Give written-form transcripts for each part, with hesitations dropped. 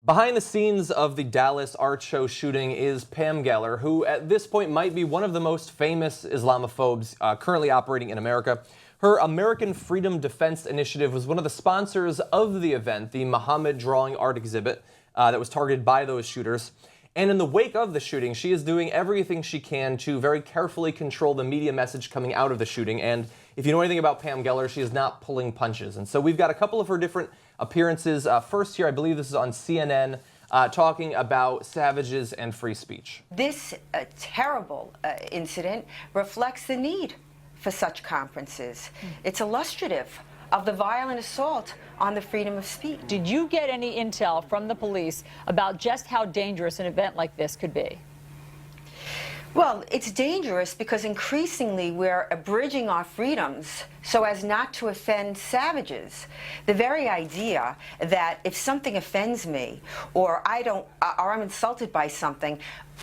Behind the scenes of the Dallas art show shooting is Pam Geller, who at this point might be one of the most famous Islamophobes currently operating in America. Her American Freedom Defense Initiative was one of the sponsors of the event, the Mohammed drawing art exhibit that was targeted by those shooters. And in the wake of the shooting, she is doing everything she can to very carefully control the media message coming out of the shooting. And if you know anything about Pam Geller, she is not pulling punches. And so we've got a couple of her different appearances. First here, I believe this is on CNN, talking about savages and free speech. This terrible incident reflects the need for such conferences. It's illustrative of the violent assault on the freedom of speech. Did you get any intel from the police about just how dangerous an event like this could be? Well, it's dangerous because increasingly we're abridging our freedoms so as not to offend savages. The very idea that if something offends me or I'm insulted by something,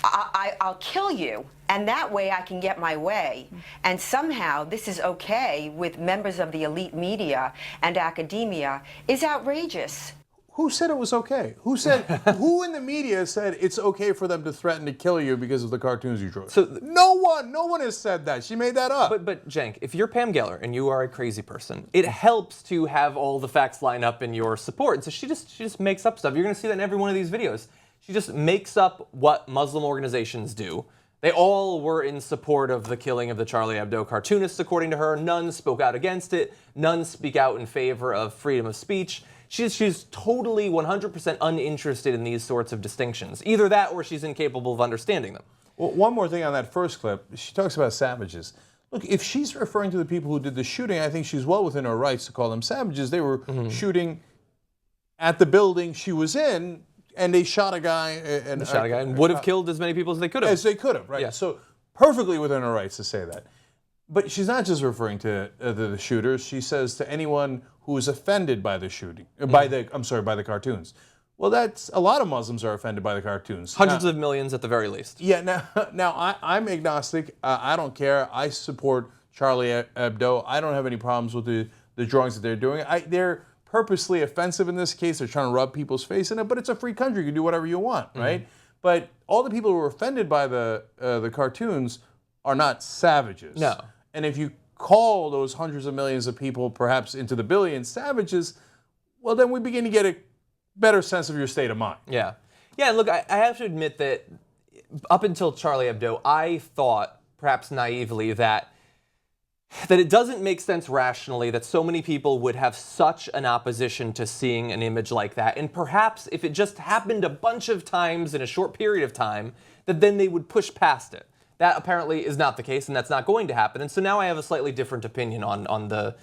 I'll kill you, and that way I can get my way. And somehow this is okay with members of the elite media and academia is outrageous. Who said it was okay? Who said? Who in the media said it's okay for them to threaten to kill you because of the cartoons you drew? So no one has said that. She made that up. But Cenk, if you're Pam Geller and you are a crazy person, it helps to have all the facts line up in your support. And so she just makes up stuff. You're going to see that in every one of these videos. She just makes up what Muslim organizations do. They all were in support of the killing of the Charlie Hebdo cartoonists, according to her. None spoke out against it. None speak out in favor of freedom of speech. She's totally 100% uninterested in these sorts of distinctions. Either that or she's incapable of understanding them. Well, one more thing on that first clip. She talks about savages. Look, if she's referring to the people who did the shooting, I think she's well within her rights to call them savages. They were shooting at the building she was in, and they shot a guy. And would have killed as many people as they could have. As they could have, right? Yeah. So perfectly within her rights to say that. But she's not just referring to the shooters. She says to anyone who is offended by the shooting, by the cartoons. Well, that's a lot of Muslims are offended by the cartoons. Hundreds of millions at the very least. Yeah. Now I'm agnostic. I don't care. I support Charlie Hebdo. I don't have any problems with the drawings that they're doing. They're purposely offensive in this case. They're trying to rub people's face in it. But it's a free country. You can do whatever you want, right? But all the people who are offended by the cartoons are not savages. No. And if you call those hundreds of millions of people, perhaps into the billions, savages, well, then we begin to get a better sense of your state of mind. Yeah. Yeah, look, I have to admit that up until Charlie Hebdo, I thought, perhaps naively, that it doesn't make sense rationally that so many people would have such an opposition to seeing an image like that. And perhaps if it just happened a bunch of times in a short period of time, that then they would push past it. That apparently is not the case, and that's not going to happen. And so now I have a slightly different opinion on the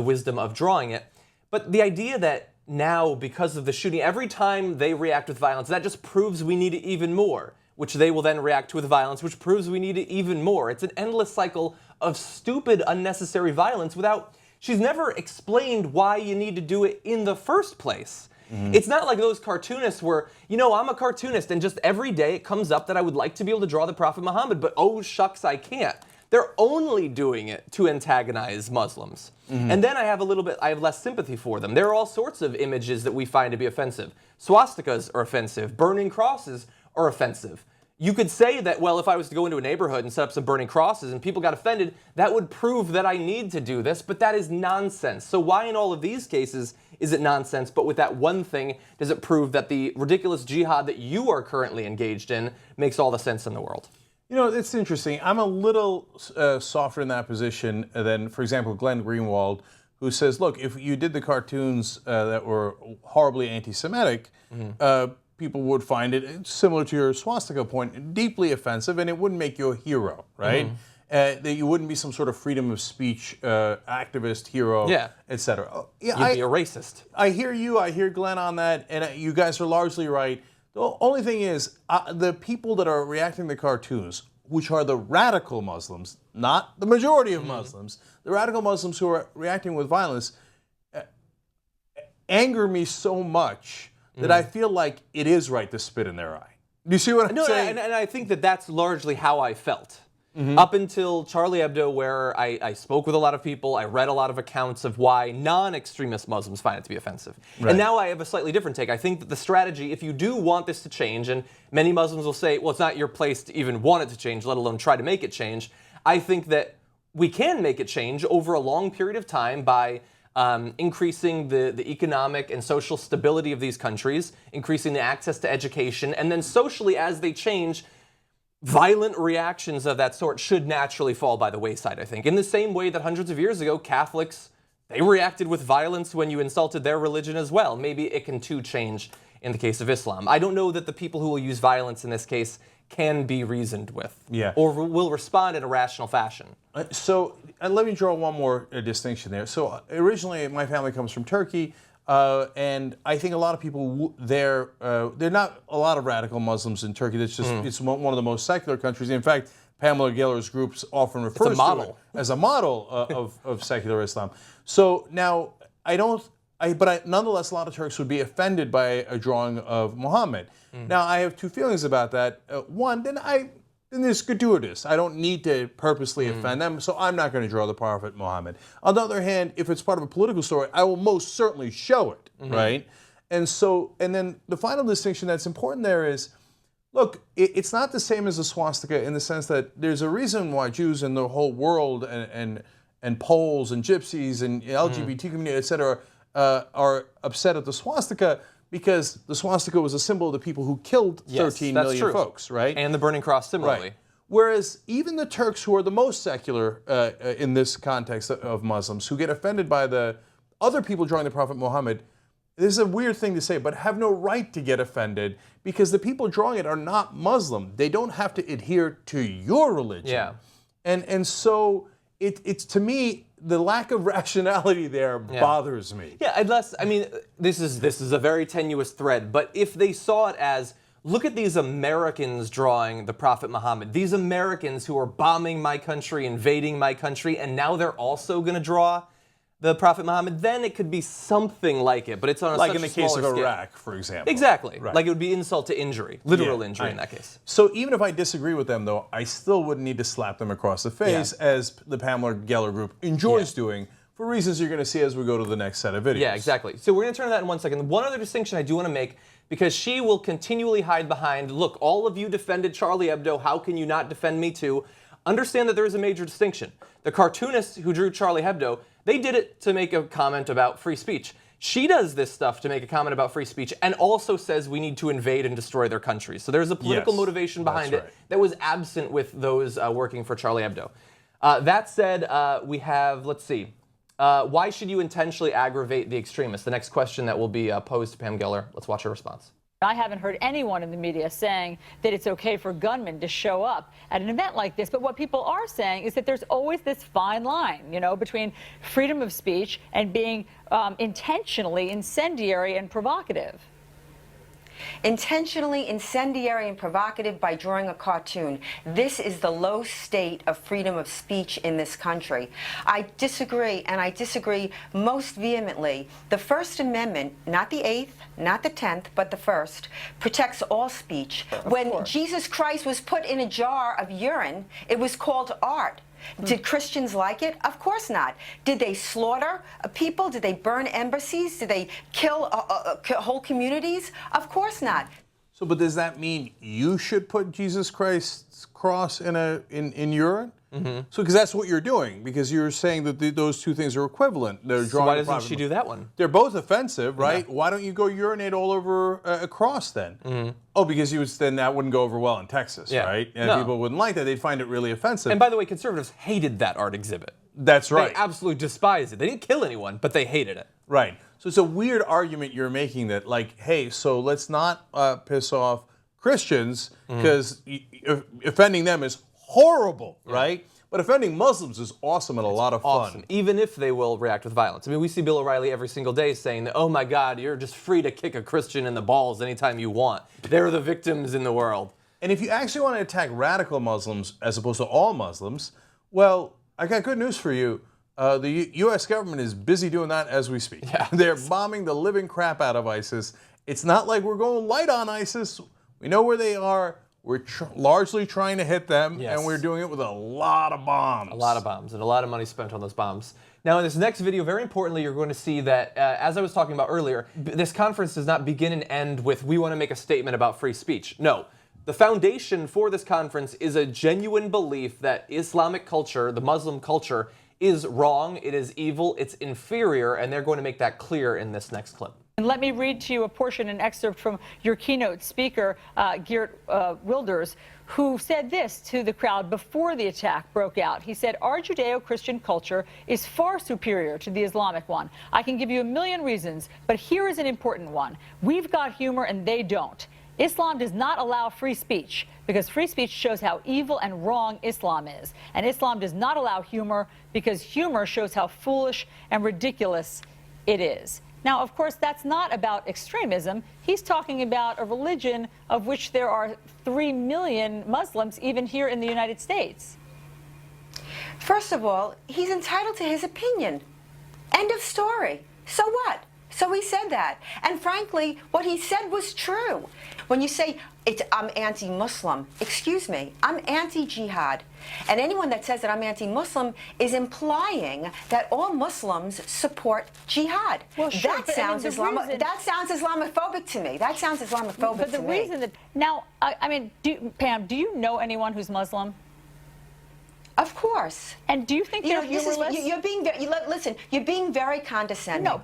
wisdom of drawing it. But the idea that now, because of the shooting, every time they react with violence, that just proves we need it even more, which they will then react with violence, which proves we need it even more. It's an endless cycle of stupid, unnecessary violence without... She's never explained why you need to do it in the first place. It's not like those cartoonists where, I'm a cartoonist and just every day it comes up that I would like to be able to draw the Prophet Mohammed, but oh shucks, I can't. They're only doing it to antagonize Muslims. And then I have less sympathy for them. There are all sorts of images that we find to be offensive. Swastikas are offensive. Burning crosses are offensive. You could say that, well, if I was to go into a neighborhood and set up some burning crosses and people got offended, that would prove that I need to do this, but that is nonsense. So why in all of these cases is it nonsense, but with that one thing, does it prove that the ridiculous jihad that you are currently engaged in makes all the sense in the world? It's interesting. I'm a little softer in that position than, for example, Glenn Greenwald, who says, look, if you did the cartoons that were horribly anti-Semitic, people would find it, similar to your swastika point, deeply offensive, and it wouldn't make you a hero, right? That you wouldn't be some sort of freedom of speech activist, hero, etc. You'd be a racist. I hear you. I hear Glenn on that, and you guys are largely right. The only thing is, the people that are reacting to cartoons, which are the radical Muslims, not the majority of Muslims, the radical Muslims who are reacting with violence, anger me so much that I feel like it is right to spit in their eye. Do you see what I'm saying? And I think that that's largely how I felt. Up until Charlie Hebdo, where I spoke with a lot of people, I read a lot of accounts of why non-extremist Muslims find it to be offensive. Right. And now I have a slightly different take. I think that the strategy, if you do want this to change, and many Muslims will say, well, it's not your place to even want it to change, let alone try to make it change. I think that we can make it change over a long period of time by increasing the economic and social stability of these countries, increasing the access to education, and then socially, as they change, violent reactions of that sort should naturally fall by the wayside, I think. In the same way that hundreds of years ago, Catholics, they reacted with violence when you insulted their religion as well. Maybe it can too change in the case of Islam. I don't know that the people who will use violence in this case can be reasoned with, or will respond in a rational fashion. So let me draw one more distinction there. So originally, my family comes from Turkey, and I think a lot of people there, there are not a lot of radical Muslims in Turkey. That's just it's one of the most secular countries. In fact, Pamela Geller's groups often refers to it as a model of secular Islam. So now but nonetheless, a lot of Turks would be offended by a drawing of Muhammad. Now, I have two feelings about that. One, then it's gratuitous. I don't need to purposely offend them, so I'm not going to draw the Prophet Muhammad. On the other hand, if it's part of a political story, I will most certainly show it, right? And then the final distinction that's important there is, look, it's not the same as a swastika in the sense that there's a reason why Jews in the whole world and Poles and Gypsies and LGBT community, et cetera, are upset at the swastika, because the swastika was a symbol of the people who killed 13 million folks, right? And the burning cross similarly. Right. Whereas even the Turks, who are the most secular in this context of Muslims, who get offended by the other people drawing the Prophet Muhammad, this is a weird thing to say, but have no right to get offended, because the people drawing it are not Muslim. They don't have to adhere to your religion. Yeah. And so it's to me, the lack of rationality there bothers me. Yeah, unless, I mean, this is a very tenuous thread, but if they saw it as, look at these Americans drawing the Prophet Muhammad, these Americans who are bombing my country, invading my country, and now they're also going to draw the Prophet Muhammad, then it could be something like it, but it's on a like such in the a smaller case of scale. Iraq, for example. Exactly. Right. Like it would be insult to injury, literal injury in that case. So even if I disagree with them, though, I still wouldn't need to slap them across the face, as the Pamela Geller group enjoys doing, for reasons you're going to see as we go to the next set of videos. Yeah, exactly. So we're going to turn to that in 1 second. One other distinction I do want to make, because she will continually hide behind, look, all of you defended Charlie Hebdo, how can you not defend me too? Understand that there is a major distinction. The cartoonists who drew Charlie Hebdo, they did it to make a comment about free speech. She does this stuff to make a comment about free speech and also says we need to invade and destroy their countries. So there's a political motivation behind it that was absent with those working for Charlie Hebdo. That said, we have, let's see, why should you intentionally aggravate the extremists? The next question that will be posed to Pam Geller. Let's watch her response. I haven't heard anyone in the media saying that it's okay for gunmen to show up at an event like this. But what people are saying is that there's always this fine line, you know, between freedom of speech and being intentionally incendiary and provocative. Intentionally incendiary and provocative by drawing a cartoon. This is the low state of freedom of speech in this country. I disagree, and I disagree most vehemently. The First Amendment, not the 8th, not the 10th, but the first, protects all speech. When Jesus Christ was put in a jar of urine, it was called art. Did Christians like it? Of course not. Did they slaughter people? Did they burn embassies? Did they kill whole communities? Of course not. So, but does that mean you should put Jesus Christ's cross in urine? So, because that's what you're doing, because you're saying that those two things are equivalent. They're drawing. So why doesn't she do that one? They're both offensive, right? Why don't you go urinate all over a cross then? Oh, because then that wouldn't go over well in Texas, right? And people wouldn't like that. They'd find it really offensive. And by the way, conservatives hated that art exhibit. That's right. They absolutely despised it. They didn't kill anyone, but they hated it. Right. So it's a weird argument you're making that, like, hey, so let's not piss off Christians because offending them is horrible, right? But offending Muslims is awesome and a lot of fun. Even if they will react with violence. I mean, we see Bill O'Reilly every single day saying that, oh my God, you're just free to kick a Christian in the balls anytime you want. They're the victims in the world. And if you actually want to attack radical Muslims as opposed to all Muslims, well, I got good news for you. The U.S. government is busy doing that as we speak. They're bombing the living crap out of ISIS. It's not like we're going light on ISIS. We know where they are. We're largely trying to hit them, Yes. and we're doing it with a lot of bombs. A lot of bombs, and a lot of money spent on those bombs. Now, in this next video, very importantly, you're going to see that, as I was talking about earlier, this conference does not begin and end with, we want to make a statement about free speech. No. The foundation for this conference is a genuine belief that Islamic culture, the Muslim culture, is wrong, it is evil, it's inferior, and they're going to make that clear in this next clip. And let me read to you a portion, an excerpt from your keynote speaker, Geert Wilders, who said this to the crowd before the attack broke out. He said, "Our Judeo-Christian culture is far superior to the Islamic one. I can give you a million reasons, but here is an important one. We've got humor and they don't. Islam does not allow free speech because free speech shows how evil and wrong Islam is. And Islam does not allow humor because humor shows how foolish and ridiculous it is." Now, of course, that's not about extremism. He's talking about a religion of which there are 3 million Muslims, even here in the United States. First of all, he's entitled to his opinion. End of story. So what? So he said that. And frankly, what he said was true. When you say, I'm anti-Muslim, excuse me, I'm anti-jihad. And anyone that says that I'm anti-Muslim is implying that all Muslims support jihad. Well, sure, that sounds Islamophobic to me. That sounds Islamophobic to me. But the reason that, now, I mean, Pam, do you know anyone who's Muslim? Of course. And do you think they're humorless? You're being very, listen, you're being very condescending. No.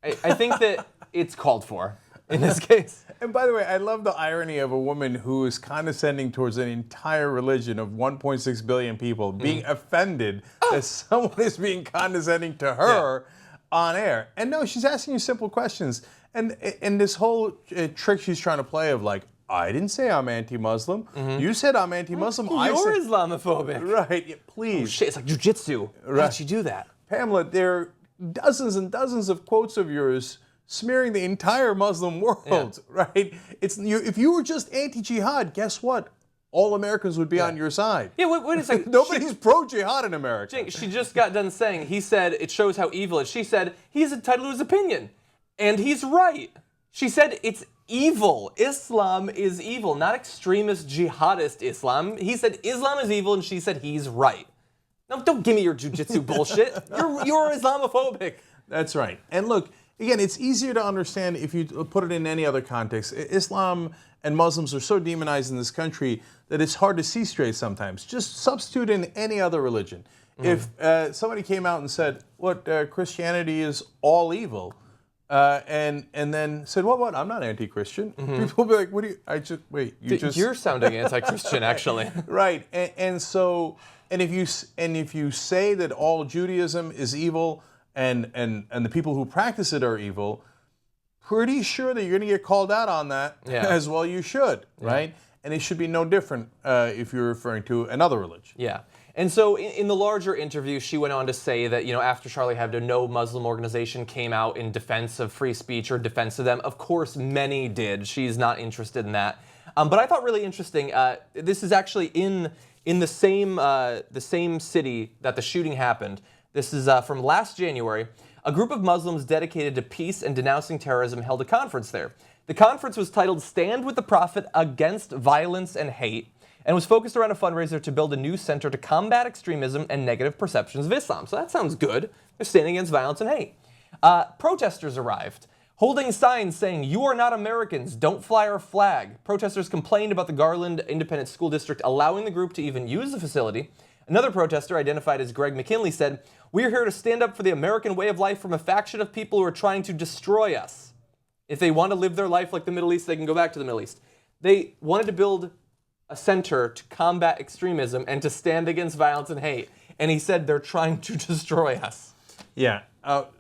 I think that it's called for in this case. And by the way, I love the irony of a woman who is condescending towards an entire religion of 1.6 billion people being offended that someone is being condescending to her on air. And no, she's asking you simple questions. And this whole trick she's trying to play of like, I didn't say I'm anti-Muslim. You said I'm anti-Muslim. You're Islamophobic. Right, please. Oh, shit, it's like jujitsu. Right. How did you do that? Pamela, there are dozens and dozens of quotes of yours smearing the entire Muslim world, right? If you were just anti-jihad, guess what? All Americans would be on your side. Yeah, wait a second. Nobody's pro-jihad in America. She just got done saying, he said it shows how evil it is. She said he's entitled to his opinion. And he's right. She said it's evil. Islam is evil, not extremist jihadist Islam. He said Islam is evil, and she said he's right. No, don't give me your jujitsu bullshit. You're Islamophobic. That's right. And look, again, it's easier to understand if you put it in any other context. Islam and Muslims are so demonized in this country that it's hard to see straight sometimes. Just substitute in any other religion. If somebody came out and said, Christianity is all evil, and then said, what? I'm not anti-Christian. People will be like, what do you, You're sounding anti-Christian, actually. Right. And if you say that all Judaism is evil and the people who practice it are evil, pretty sure that you're going to get called out on that as well. You should, right? And it should be no different if you're referring to another religion. Yeah. And so in the larger interview, she went on to say that, after Charlie Hebdo, no Muslim organization came out in defense of free speech or defense of them. Of course, many did. She's not interested in that. But I thought really interesting, this is actually in the same city that the shooting happened. This is from last January. A group of Muslims dedicated to peace and denouncing terrorism held a conference there. The conference was titled Stand with the Prophet Against Violence and Hate, and was focused around a fundraiser to build a new center to combat extremism and negative perceptions of Islam. So that sounds good. They're standing against violence and hate. Protesters arrived, holding signs saying, "You are not Americans, don't fly our flag." Protesters complained about the Garland Independent School District allowing the group to even use the facility. Another protester, identified as Greg McKinley, said, "We are here to stand up for the American way of life from a faction of people who are trying to destroy us. If they want to live their life like the Middle East, they can go back to the Middle East." They wanted to build a center to combat extremism and to stand against violence and hate. And he said they're trying to destroy us. Yeah.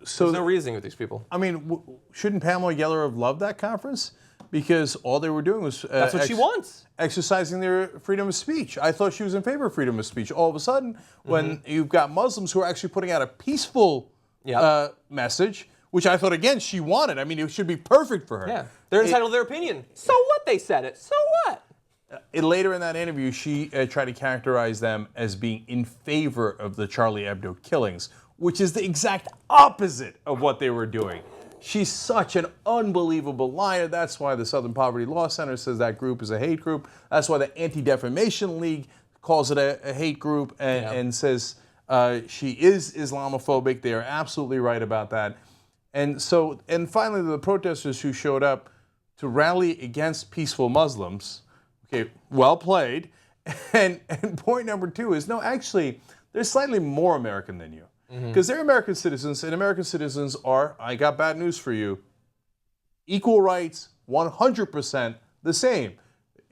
So there's no reasoning with these people. I mean, shouldn't Pamela Geller have loved that conference? Because all they were doing was that's what she wants. Exercising their freedom of speech. I thought she was in favor of freedom of speech. All of a sudden, when you've got Muslims who are actually putting out a peaceful message, which I thought, again, she wanted. I mean, it should be perfect for her. Yeah, they're entitled to their opinion. So what? They said it. So what? Later in that interview, she tried to characterize them as being in favor of the Charlie Hebdo killings, which is the exact opposite of what they were doing. She's such an unbelievable liar. That's why the Southern Poverty Law Center says that group is a hate group. That's why the Anti-Defamation League calls it a hate group and says she is Islamophobic. They are absolutely right about that. And finally, the protesters who showed up to rally against peaceful Muslims, okay, well played. And point number 2 is, no, actually, they're slightly more American than you. Because they're American citizens, and American citizens are, I got bad news for you, equal rights, 100% the same.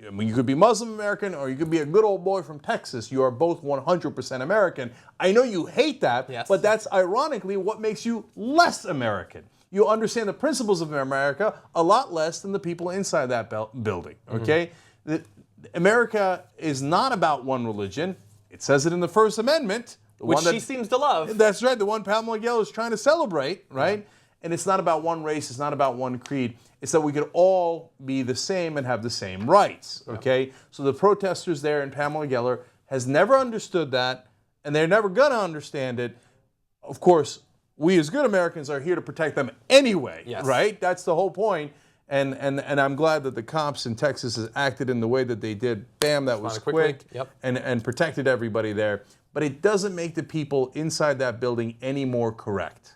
I mean, you could be Muslim American or you could be a good old boy from Texas. You are both 100% American. I know you hate that, but that's ironically what makes you less American. You understand the principles of America a lot less than the people inside that building, okay? America is not about one religion. It says it in the First Amendment. Which she seems to love. That's right, the one Pamela Geller is trying to celebrate, right? Yeah. And it's not about one race, it's not about one creed. It's that we could all be the same and have the same rights, okay? So the protesters there and Pamela Geller has never understood that, and they're never going to understand it. Of course, we as good Americans are here to protect them anyway, right? That's the whole point. And I'm glad that the cops in Texas has acted in the way that they did. Bam, that was quick, and protected everybody there. But it doesn't make the people inside that building any more correct.